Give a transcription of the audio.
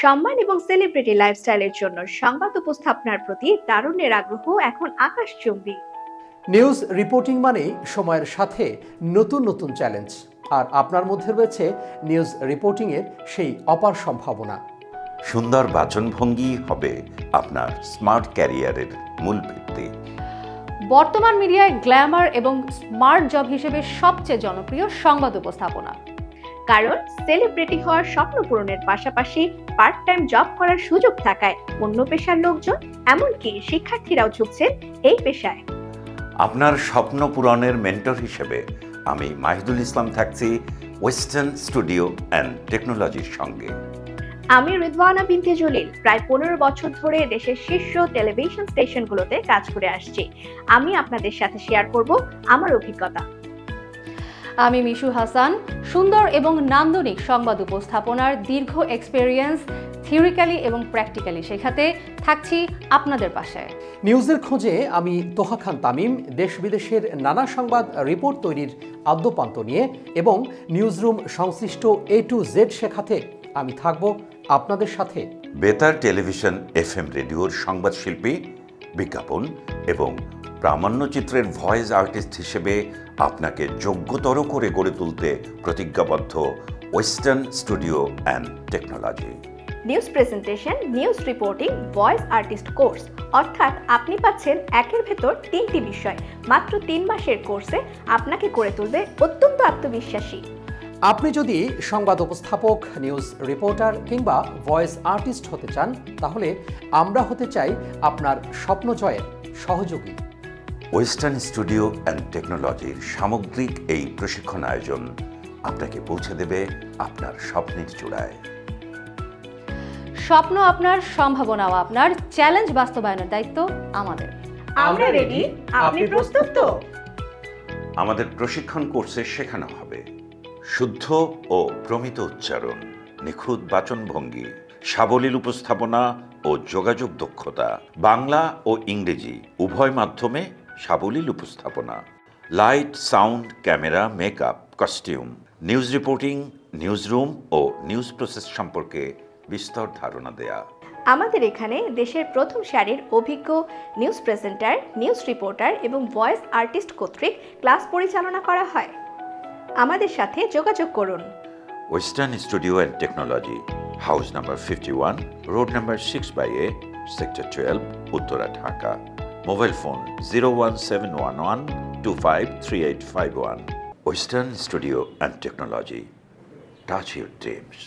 সম্মান এবং সেলিব্রিটি লাইফস্টাইলের জন্য সংবাদ উপস্থাপনার প্রতি তারুণ্যের আগ্রহ এখন আকাশচুম্বী। নিউজ রিপোর্টিং মানেই সময়ের সাথে নতুন নতুন চ্যালেঞ্জ, আর আপনার মধ্যে রয়েছে নিউজ রিপোর্টিংয়ের সেই অপার সম্ভাবনা। সুন্দর বাচনভঙ্গি হবে আপনার স্মার্ট ক্যারিয়ারের মূল ভিত্তি। বর্তমান মিডিয়ায় গ্ল্যামার এবং স্মার্ট জব হিসেবে সবচেয়ে জনপ্রিয় সংবাদ উপস্থাপনা। কারণ সেলিব্রিটি হওয়ার স্বপ্ন পূরণের পাশাপাশি পার্ট টাইম জব করার সুযোগ থাকায় অন্য পেশার লোকজন, এমনকি শিক্ষার্থীরাও ঝুঁকছেন এই পেশায়। আপনার স্বপ্ন পূরণের মেন্টর হিসেবে আমি মাহিদুল ইসলাম থাকছি ওয়েস্টার্ন স্টুডিও অ্যান্ড টেকনোলজির সঙ্গে। আমি রিদওয়ানা বিনতে জলিল প্রায় 15 বছর ধরে দেশের শীর্ষ টেলিভিশন স্টেশনগুলোতে কাজ করে আসছি। আমি আপনাদের সাথে শেয়ার করব আমার অভিজ্ঞতা। আমি মিশু হাসান, সুন্দর এবং নান্দনিক সংবাদ উপস্থাপনার দীর্ঘ এক্সপেরিয়েন্স থিওরিক্যালি এবং প্র্যাকটিক্যালি শেখাতে থাকছি আপনাদের পাশে। নিউজের খোঁজে আমি তোহা খান তামিম দেশ বিদেশের নানা সংবাদ রিপোর্ট তৈরির আদ্যপান্ত নিয়ে এবং নিউজরুম সংশ্লিষ্ট A to Z শেখাতে আমি থাকব আপনাদের সাথে। বেতার টেলিভিশন FM রেডিওর সংবাদ শিল্পী, বিজ্ঞাপন এবং প্রামাণ্যচিত্রের ভয়েস আর্টিস্ট হিসেবে আপনাকে যোগ্যতর করে গড়ে তুলতে প্রতিজ্ঞাবদ্ধ western studio and technology. News presentation, news reporting, voice artist course, অর্থাৎ আপনি পাচ্ছেন একের ভেতর 3টি বিষয় মাত্র 3 মাসের কোর্সে আপনাকে করে তুলবে অত্যন্ত আত্মবিশ্বাসী। আপনি যদি সংবাদ উপস্থাপক, নিউজ রিপোর্টার কিংবা ভয়েস আর্টিস্ট হতে চান, তাহলে আমরা হতে চাই আপনার স্বপ্ন জয়ের সহযোগী। ওয়েস্টার্ন স্টুডিও অ্যান্ড টেকনোলজির সামগ্রিক এই প্রশিক্ষণ আয়োজন আপনাকে পৌঁছে দেবে আপনার স্বপ্নের চূড়ায়। স্বপ্ন আপনার, সম্ভাবনাও আপনার, চ্যালেঞ্জ বাস্তবায়নের দায়িত্ব আমাদের। আমরা রেডি, আপনি প্রস্তুত তো? আমাদের প্রশিক্ষণ কোর্সে শেখানো হবে শুদ্ধ ও প্রমিত উচ্চারণ, নিখুঁত বাচনভঙ্গি, সাবলীল উপস্থাপনা ও যোগাযোগ দক্ষতা, বাংলা ও ইংরেজি উভয় মাধ্যমে সাবলীল উপস্থাপনা, light, sound, camera, makeup, costume, news reporting, newsroom ও নিউজ প্রসেস সম্পর্কে বিস্তর ধারণা দেয়া। আমাদের এখানে দেশের প্রথম সারির অভিজ্ঞ নিউজ প্রেজেন্টার, নিউজ রিপোর্টার এবং ভয়েস আর্টিস্ট কর্তৃক ক্লাস পরিচালনা করা হয়। আমাদের সাথে যোগাযোগ করুন। Western studio and technology, house number 51, road number 6/A, sector 12, Uttara, Dhaka. Mobile phone 01711253851। Western studio and technology, touch your dreams.